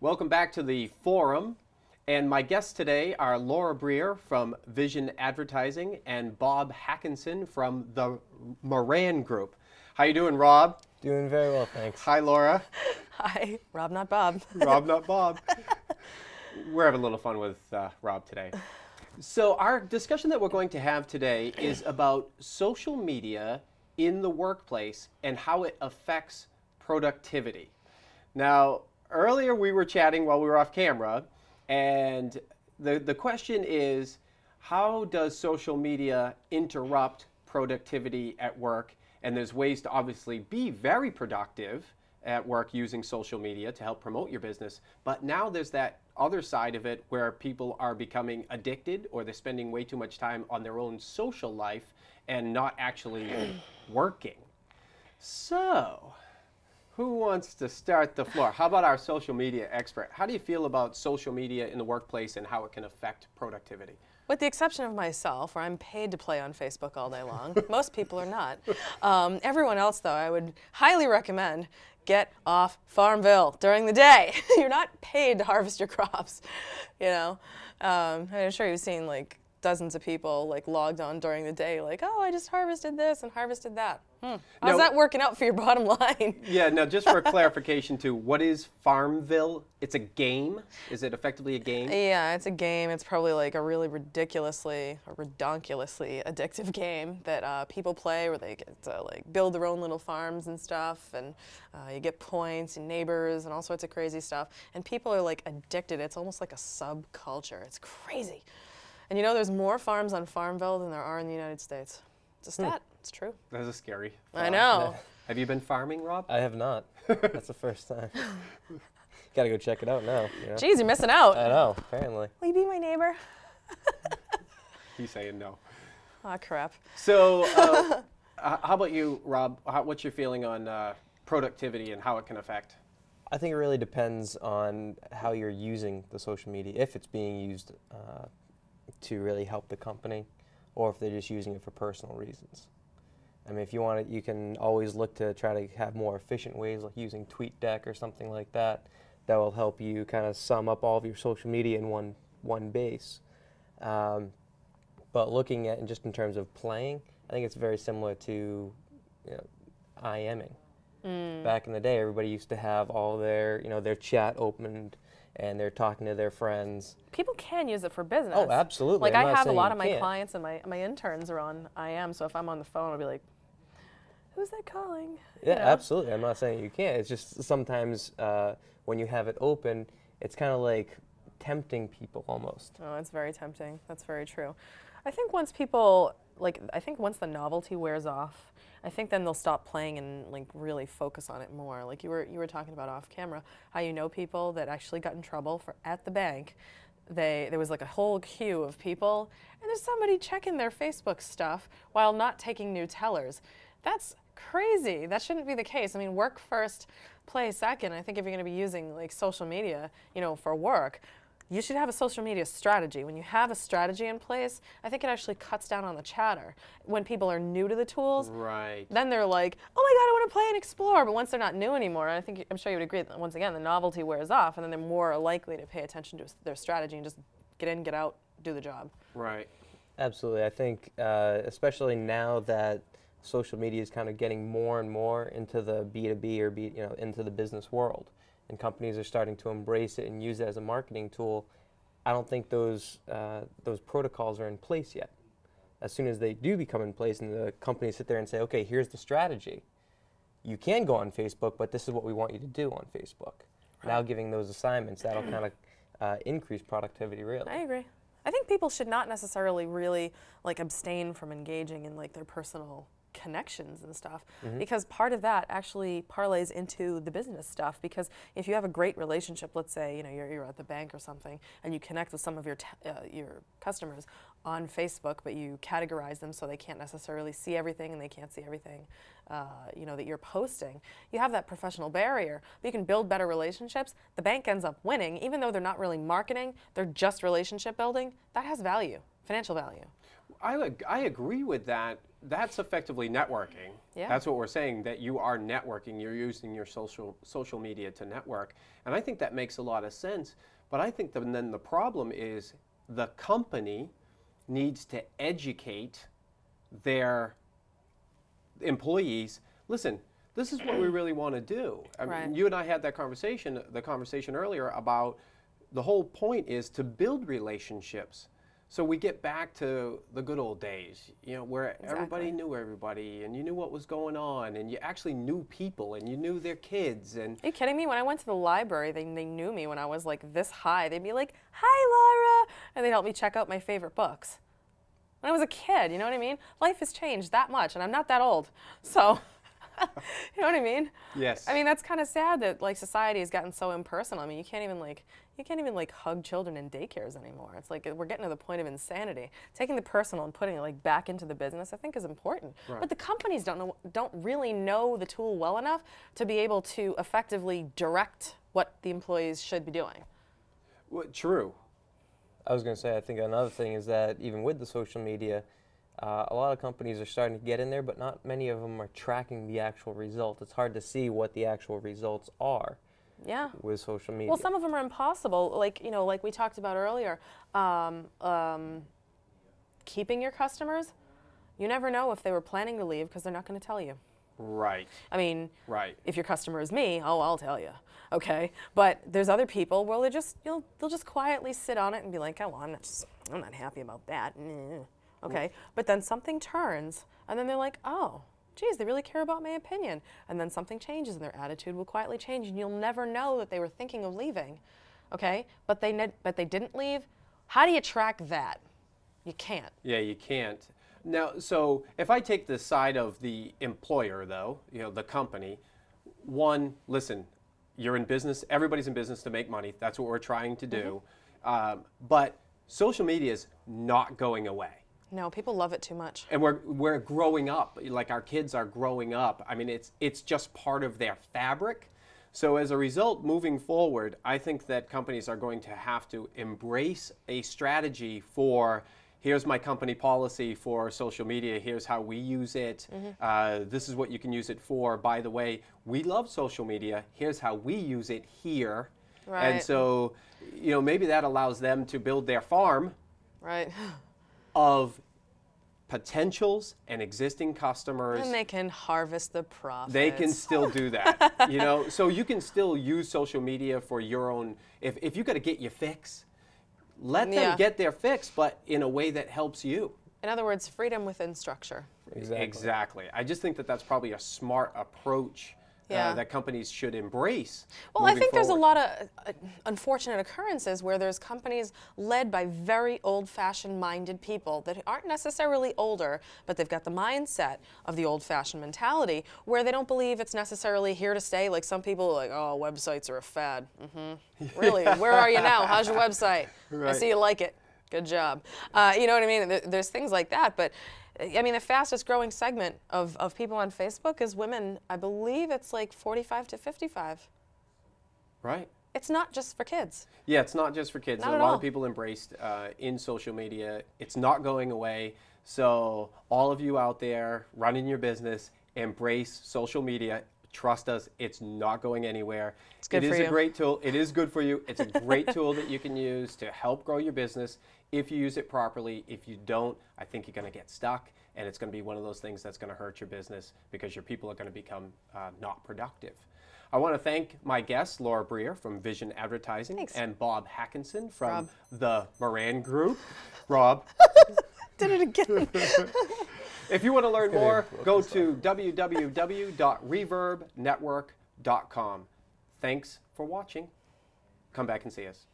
Welcome back to the forum. And my guests today are Laura Breer from Vision Advertising and Bob Hackinson from the Moran Group. How you doing, Rob? Doing very well, thanks. Hi, Laura. Hi, Rob, not Bob. Rob, not Bob. We're having a little fun with Rob today. So our discussion that we're going to have today is about social media in the workplace and how it affects productivity. Now, earlier we were chatting while we were off camera, and the question is, how does social media interrupt productivity at work? And there's ways to obviously be very productive at work using social media to help promote your business. But now there's that other side of it where people are becoming addicted, or they're spending way too much time on their own social life and not actually working. So, who wants to start the floor? How about our social media expert? How do you feel about social media in the workplace and how it can affect productivity? With the exception of myself, where I'm paid to play on Facebook all day long. Most people are not. Everyone else, though, I would highly recommend get off Farmville during the day. You're not paid to harvest your crops, you know. I'm sure you've seen like dozens of people like logged on during the day like, oh, I just harvested this and harvested that. How's that working out for your bottom line? Yeah, now just for clarification too, what is Farmville? It's a game? Is it effectively a game? Yeah, it's a game. It's probably like a really redonkulously addictive game that people play where they get to like build their own little farms and stuff, and you get points and neighbors and all sorts of crazy stuff. And people are like addicted. It's almost like a subculture. It's crazy. And you know, there's more farms on Farmville than there are in the United States. It's a stat. It's true. That is a scary thought. I know. Have you been farming, Rob? I have not. That's the first time. Gotta go check it out now. You know? Geez, you're missing out. I know, apparently. Will you be my neighbor? He's saying no. Aw, crap. So, how about you, Rob? What's your feeling on productivity and how it can affect? I think it really depends on how you're using the social media, if it's being used to really help the company, or if they're just using it for personal reasons. I mean, if you want it, you can always look to try to have more efficient ways, like using TweetDeck or something like that. That will help you kind of sum up all of your social media in one base. But looking at, just in terms of playing, I think it's very similar to, IMing. Back in the day, everybody used to have all their, their chat opened, and they're talking to their friends. People can use it for business. Oh, absolutely. Like I have a lot of my clients and my interns are on IM, so if I'm on the phone, I'll be like, who's that calling? Yeah, absolutely. I'm not saying you can't. It's just sometimes when you have it open, it's kind of like tempting people almost. Oh, it's very tempting. That's very true. I think once people, once the novelty wears off, I think then they'll stop playing and like really focus on it more. Like you were talking about off camera, how you know people that actually got in trouble at the bank. There was like a whole queue of people, and there's somebody checking their Facebook stuff while not taking new tellers. That's crazy. That shouldn't be the case. I mean, work first, play second. I think if you're going to be using like social media, for work, you should have a social media strategy. When you have a strategy in place, I think it actually cuts down on the chatter. When people are new to the tools, right, then they're like, oh my God, I want to play and explore. But once they're not new anymore, I'm sure you would agree that once again, the novelty wears off, and then they're more likely to pay attention to their strategy and just get in, get out, do the job. Right. Absolutely. I think especially now that social media is kind of getting more and more into the B2B or into the business world, and companies are starting to embrace it and use it as a marketing tool, I don't think those protocols are in place yet. As soon as they do become in place and the companies sit there and say, okay, here's the strategy. You can go on Facebook, but this is what we want you to do on Facebook. Right. Now giving those assignments, that'll kind of increase productivity, really. I agree. I think people should not necessarily really like abstain from engaging in like their personal connections and stuff, because part of that actually parlays into the business stuff. Because if you have a great relationship, let's say you're at the bank or something, and you connect with some of your customers on Facebook, but you categorize them so they can't necessarily see everything, and they can't see everything that you're posting. You have that professional barrier, but you can build better relationships. The bank ends up winning, even though they're not really marketing, they're just relationship building. That has value, financial value. I agree with that. That's effectively networking. Yeah. That's what we're saying, that you are networking. You're using your social media to network. And I think that makes a lot of sense. But I think then the problem is the company needs to educate their employees. Listen, this is what we really want to do. I Right. mean, you and I had that conversation, the conversation earlier about the whole point is to build relationships. So we get back to the good old days, you know, where everybody knew everybody and you knew what was going on and you actually knew people and you knew their kids. And Are you kidding me? When I went to the library, they knew me when I was like this high. They'd be like, "Hi, Laura," and they'd help me check out my favorite books. When I was a kid, you know what I mean? Life has changed that much, and I'm not that old, so you know what I mean? yes. I mean, that's kind of sad that like society has gotten so impersonal. I mean, you can't even like hug children in daycares anymore. It's like we're getting to the point of insanity. Taking the personal and putting it like back into the business, I think, is important. Right. But the companies don't really know the tool well enough to be able to effectively direct what the employees should be doing. Well, true. I was going to say, I think another thing is that even with the social media, a lot of companies are starting to get in there, but not many of them are tracking the actual result. It's hard to see what the actual results are Yeah. with social media. Well, some of them are impossible. Like, you know, like we talked about earlier, keeping your customers, you never know if they were planning to leave because they're not going to tell you. Right. I mean, Right. if your customer is me, oh, I'll tell you, okay? But there's other people where they'll just quietly sit on it and be like, oh, well, I'm not happy about that, okay? But then something turns, and then they're like, oh, geez, they really care about my opinion. And then something changes, and their attitude will quietly change, and you'll never know that they were thinking of leaving, okay? But they didn't leave. How do you track that? You can't. Yeah, you can't. Now, so if I take the side of the employer, though, you know, the company, one, listen, you're in business, everybody's in business to make money. That's what we're trying to do. But social media is not going away. No, people love it too much. And we're growing up, like our kids are growing up. I mean, it's just part of their fabric. So as a result, moving forward, I think that companies are going to have to embrace a strategy for, here's my company policy for social media, here's how we use it, this is what you can use it for. By the way, we love social media, here's how we use it here. Right. And so, you know, maybe that allows them to build their farm Right. of potentials and existing customers. And they can harvest the profits. They can still do that, you know. So you can still use social media for your own. If you got to get your fix, let them get their fix, but in a way that helps you. In other words, freedom within structure. Exactly. I just think that that's probably a smart approach that companies should embrace. Well, I think there's a lot of unfortunate occurrences where there's companies led by very old-fashioned minded people that aren't necessarily older, but they've got the mindset of the old-fashioned mentality where they don't believe it's necessarily here to stay. Like some people are like, oh, websites are a fad. Really? Where are you now? How's your website? I see you like it. Good job. You know what I mean? There's things like that, but I mean, the fastest growing segment of people on Facebook is women. I believe it's like 45 to 55. Right. It's not just for kids. Yeah, it's not just for kids. Not a at lot all. of people embraced in social media. It's not going away. So all of you out there running your business, embrace social media. Trust us, it's not going anywhere. It's good for you. It is a great tool. It is good for you. It's a great tool that you can use to help grow your business if you use it properly. If you don't, I think you're going to get stuck, and it's going to be one of those things that's going to hurt your business because your people are going to become not productive. I want to thank my guests, Laura Breer from Vision Advertising. Thanks. And Bob Hackinson from Rob. the Moran Group. Rob. Did it again. If you want to learn more, go to www.reverbnetwork.com. Thanks for watching. Come back and see us.